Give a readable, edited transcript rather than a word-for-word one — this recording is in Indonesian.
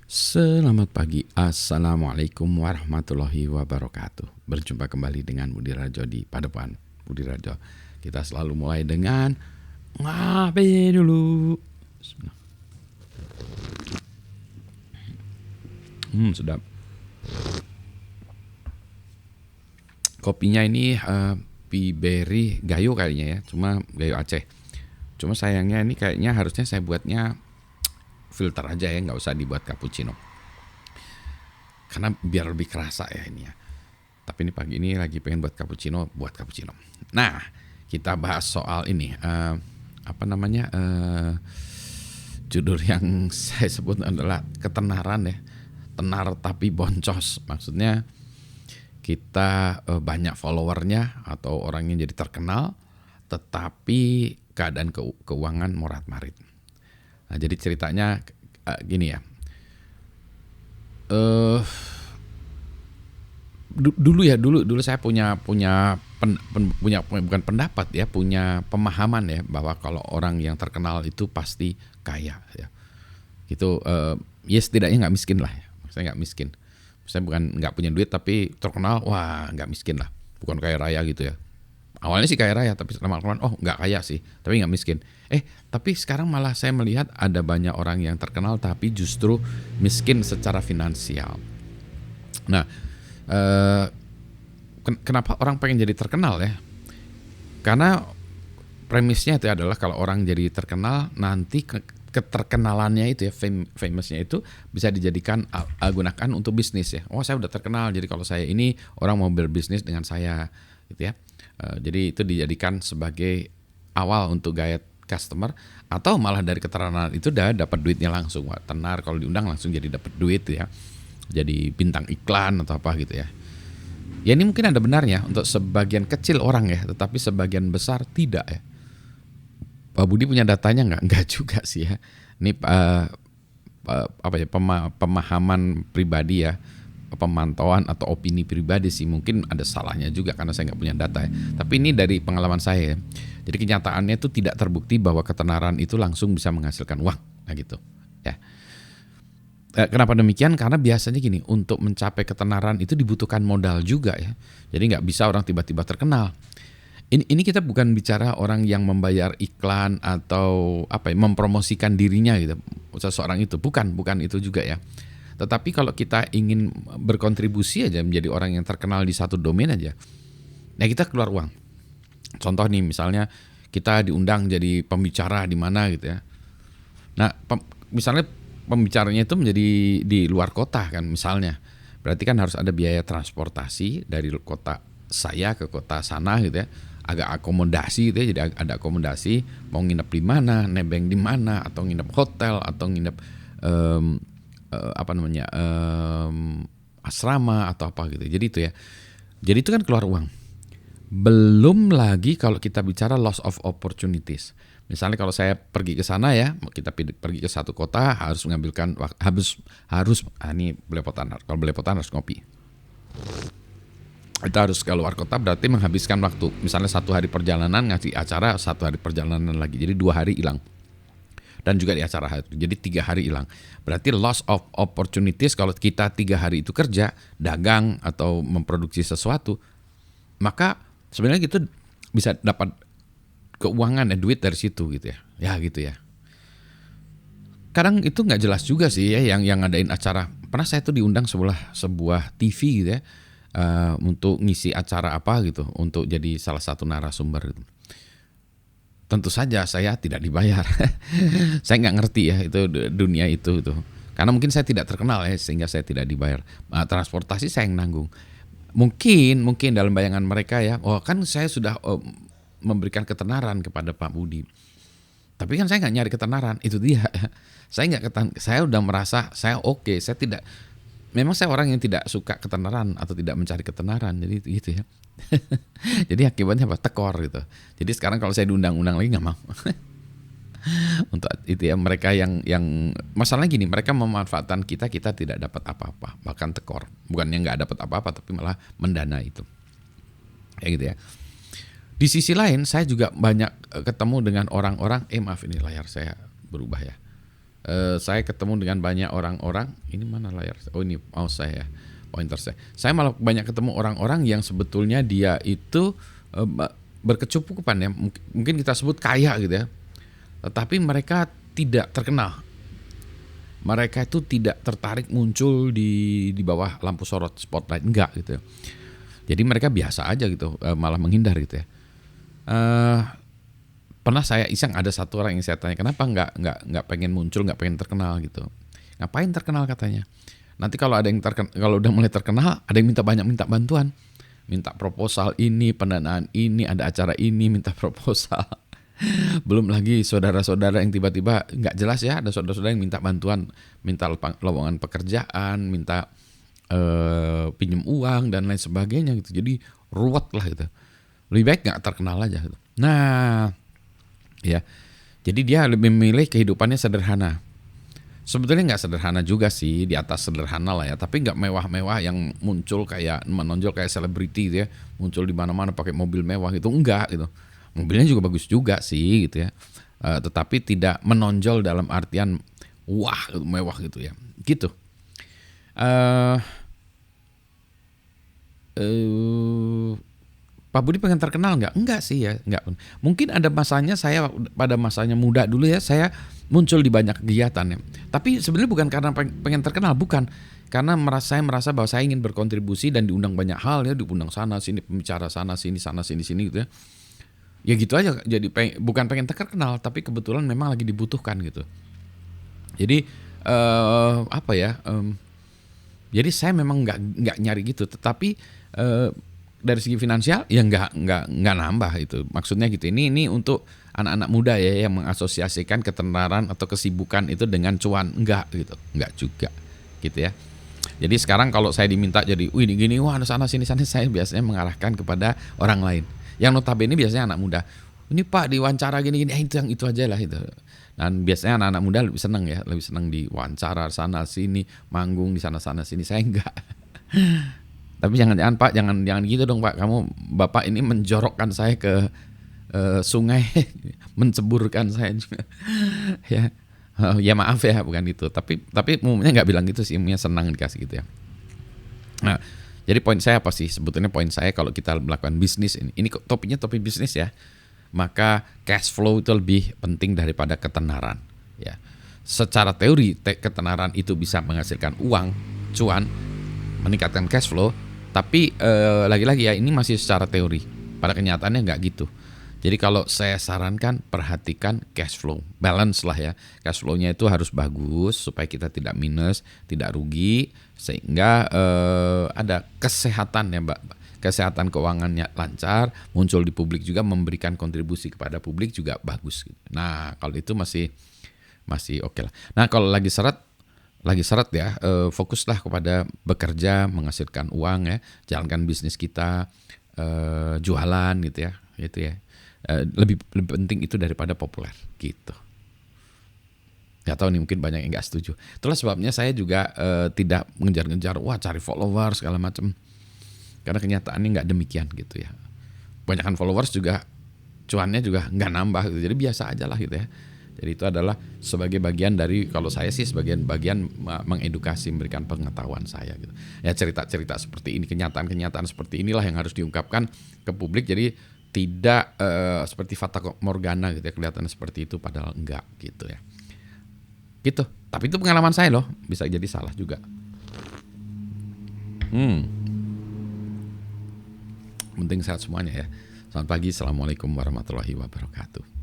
Selamat pagi, Assalamualaikum warahmatullahi wabarakatuh. Berjumpa kembali dengan Budi Rajo di Padepokan Budi Rajo. Kita selalu mulai dengan ngopi dulu. Sedap. Kopinya ini Piberry Gayo kayaknya ya, cuma Gayo Aceh. Cuma sayangnya ini kayaknya harusnya saya buatnya filter aja ya, nggak usah dibuat cappuccino. Karena biar lebih kerasa ya ini ya. Tapi ini pagi ini lagi pengen buat cappuccino. Nah, kita bahas soal ini. Judul yang saya sebut adalah ketenaran ya. Tenar tapi boncos. Maksudnya kita banyak followernya atau orangnya jadi terkenal, tetapi keadaan keuangan morat-marit. Nah, jadi ceritanya gini ya. Dulu saya punya bukan pendapat ya, punya pemahaman ya bahwa kalau orang yang terkenal itu pasti kaya ya. Gitu ya setidaknya nggak miskin lah ya. Saya nggak miskin. Saya bukan nggak punya duit tapi terkenal, wah nggak miskin lah. Bukan kaya raya gitu ya. Awalnya sih kaya raya, tapi lama-kelamaan nggak kaya sih, tapi nggak miskin. Tapi sekarang malah saya melihat ada banyak orang yang terkenal tapi justru miskin secara finansial. Nah, kenapa orang pengen jadi terkenal ya? Karena premisnya itu adalah kalau orang jadi terkenal, nanti keterkenalannya itu ya, famousnya itu bisa dijadikan gunakan untuk bisnis ya. Oh, saya udah terkenal, jadi kalau saya ini orang mau berbisnis dengan saya gitu ya. Jadi itu dijadikan sebagai awal untuk gaya customer, atau malah dari keterangan itu udah dapat duitnya langsung. Wah, tenar kalau diundang langsung jadi dapat duit ya. Jadi bintang iklan atau apa gitu ya. Ya ini mungkin ada benarnya untuk sebagian kecil orang ya, tetapi sebagian besar tidak ya. Pak Budi punya datanya nggak? Nggak juga sih ya. Ini pemahaman pribadi ya, pemantauan atau opini pribadi sih, mungkin ada salahnya juga karena saya nggak punya data ya. Tapi ini dari pengalaman saya ya. Jadi kenyataannya itu tidak terbukti bahwa ketenaran itu langsung bisa menghasilkan uang, nah gitu ya. Kenapa demikian? Karena biasanya gini, untuk mencapai ketenaran itu dibutuhkan modal juga ya. Jadi nggak bisa orang tiba-tiba terkenal. Ini kita bukan bicara orang yang membayar iklan atau mempromosikan dirinya gitu, seseorang itu bukan itu juga ya. Tetapi kalau kita ingin berkontribusi aja menjadi orang yang terkenal di satu domain aja, nah kita keluar uang. Contoh nih, misalnya kita diundang jadi pembicara di mana gitu ya. Nah, misalnya pembicaranya itu menjadi di luar kota kan misalnya. Berarti kan harus ada biaya transportasi dari kota saya ke kota sana gitu ya. Agak akomodasi gitu ya, jadi ada akomodasi, mau nginep di mana, nebeng di mana, atau nginep hotel, atau nginep asrama atau apa gitu. Jadi itu ya. Jadi itu kan keluar uang. Belum lagi kalau kita bicara loss of opportunities. Misalnya kalau saya pergi ke sana ya, kita pergi ke satu kota, harus mengambilkan ini belepotan. Kalau belepotan harus ngopi. Kita harus keluar kota, berarti menghabiskan waktu. Misalnya 1 hari perjalanan, ngasih acara 1 hari perjalanan lagi, jadi 2 hari hilang. Dan juga di acara hari, jadi 3 hari hilang. Berarti loss of opportunities kalau kita 3 hari itu kerja, dagang atau memproduksi sesuatu, maka sebenarnya gitu bisa dapat keuangan duit dari situ gitu ya. Ya gitu ya. Kadang itu nggak jelas juga sih ya yang ngadain acara. Pernah saya tuh diundang sebuah TV gitu ya. Untuk ngisi acara apa gitu, untuk jadi salah satu narasumber gitu. Tentu saja saya tidak dibayar. Saya nggak ngerti ya itu dunia itu. Karena mungkin saya tidak terkenal ya, sehingga saya tidak dibayar. Transportasi saya yang nanggung. Mungkin dalam bayangan mereka ya, kan saya sudah memberikan ketenaran kepada Pak Budi. Tapi kan saya nggak nyari ketenaran, itu dia. Saya udah merasa saya oke. Saya tidak. Memang saya orang yang tidak suka ketenaran atau tidak mencari ketenaran, jadi gitu ya. Jadi akibatnya apa? Tekor gitu. Jadi sekarang kalau saya diundang-undang lagi nggak mau. Untuk itu ya, mereka yang masalahnya gini, mereka memanfaatkan kita tidak dapat apa-apa, bahkan tekor. Bukannya nggak dapat apa-apa, tapi malah mendana itu. Ya gitu ya. Di sisi lain, saya juga banyak ketemu dengan orang-orang. Maaf ini layar saya berubah ya. Saya ketemu dengan banyak orang-orang. Ini mana layar? Oh ini mouse saya, pointer saya. Saya malah banyak ketemu orang-orang yang sebetulnya dia itu berkecukupan ya. Mungkin kita sebut kaya gitu ya. Tetapi mereka tidak terkenal. Mereka itu tidak tertarik muncul di bawah lampu sorot spotlight, enggak gitu. Jadi mereka biasa aja gitu, malah menghindar gitu ya. Pernah saya iseng, ada satu orang yang saya tanya, kenapa nggak pengen muncul, nggak pengen terkenal gitu. Ngapain terkenal katanya? Nanti kalau ada yang kalau udah mulai terkenal, ada yang minta bantuan, minta proposal ini, pendanaan ini, ada acara ini, minta proposal. Belum lagi saudara-saudara yang tiba-tiba nggak jelas ya, ada saudara-saudara yang minta bantuan, minta lowongan pekerjaan, minta pinjem uang dan lain sebagainya gitu. Jadi ruwet lah gitu. Lebih baik nggak terkenal aja gitu. Nah, ya, jadi dia lebih memilih kehidupannya sederhana. Sebetulnya nggak sederhana juga sih, di atas sederhana lah ya. Tapi nggak mewah-mewah yang muncul kayak menonjol kayak selebriti gitu ya, muncul di mana-mana pakai mobil mewah gitu, enggak gitu. Mobilnya juga bagus juga sih gitu ya. Tetapi tidak menonjol dalam artian wah mewah gitu ya. Gitu. Pak Budi pengen terkenal nggak? Enggak sih ya, enggak. Mungkin ada masanya saya pada masanya muda dulu ya, saya muncul di banyak kegiatan ya. Tapi sebenarnya bukan karena pengen terkenal, bukan. Karena saya merasa bahwa saya ingin berkontribusi dan diundang banyak hal ya, diundang sana sini, pembicara sana sini gitu ya. Ya gitu aja, jadi bukan pengen terkenal, tapi kebetulan memang lagi dibutuhkan gitu. Jadi apa ya? Jadi saya memang nggak nyari gitu, tetapi dari segi finansial ya nggak nambah itu. Maksudnya gitu. Ini untuk anak-anak muda ya yang mengasosiasikan ketenaran atau kesibukan itu dengan cuan, enggak gitu, enggak juga gitu ya. Jadi sekarang kalau saya diminta jadi, gini, wah ada sana sini, saya biasanya mengarahkan kepada orang lain. Yang notabene biasanya anak muda. Ini Pak diwawancara gini, itu aja lah itu. Dan biasanya anak-anak muda lebih senang diwawancara sana sini, manggung di sana sini. Saya enggak. Tapi jangan Pak, jangan gitu dong Pak. Bapak ini menjorokkan saya ke sungai, menceburkan saya juga. Ya. Ya maaf ya, bukan itu. Tapi umumnya nggak bilang gitu sih, umumnya senang dikasih gitu ya. Nah, jadi poin saya apa sih? Sebetulnya poin saya kalau kita melakukan bisnis ini topik bisnis ya, maka cash flow itu lebih penting daripada ketenaran. Ya, secara teori ketenaran itu bisa menghasilkan uang, cuan, meningkatkan cash flow. Tapi lagi-lagi ya ini masih secara teori. Pada kenyataannya nggak gitu. Jadi kalau saya sarankan perhatikan cash flow, balance lah ya. Cash flow-nya itu harus bagus supaya kita tidak minus, tidak rugi, sehingga ada kesehatan ya Mbak. Kesehatan keuangannya lancar, muncul di publik juga, memberikan kontribusi kepada publik juga bagus. Nah kalau itu masih oke lah. Nah kalau lagi seret ya, fokuslah kepada bekerja, menghasilkan uang ya, jalankan bisnis kita, jualan gitu ya. Lebih penting itu daripada populer gitu. Gak tahu nih, mungkin banyak yang gak setuju. Itulah sebabnya saya juga tidak mengejar-ngejar cari followers segala macam, karena kenyataannya nggak demikian gitu ya. Kebanyakan followers juga cuannya juga nggak nambah gitu. Jadi biasa aja lah gitu ya. Jadi itu adalah sebagai bagian dari, kalau saya sih sebagian bagian mengedukasi, memberikan pengetahuan saya gitu. Ya cerita-cerita seperti ini, kenyataan-kenyataan seperti inilah yang harus diungkapkan ke publik. Jadi tidak seperti fata morgana gitu ya, kelihatannya seperti itu padahal enggak gitu ya. Gitu. Tapi itu pengalaman saya loh, bisa jadi salah juga. Penting sehat semuanya ya. Selamat pagi, assalamualaikum warahmatullahi wabarakatuh.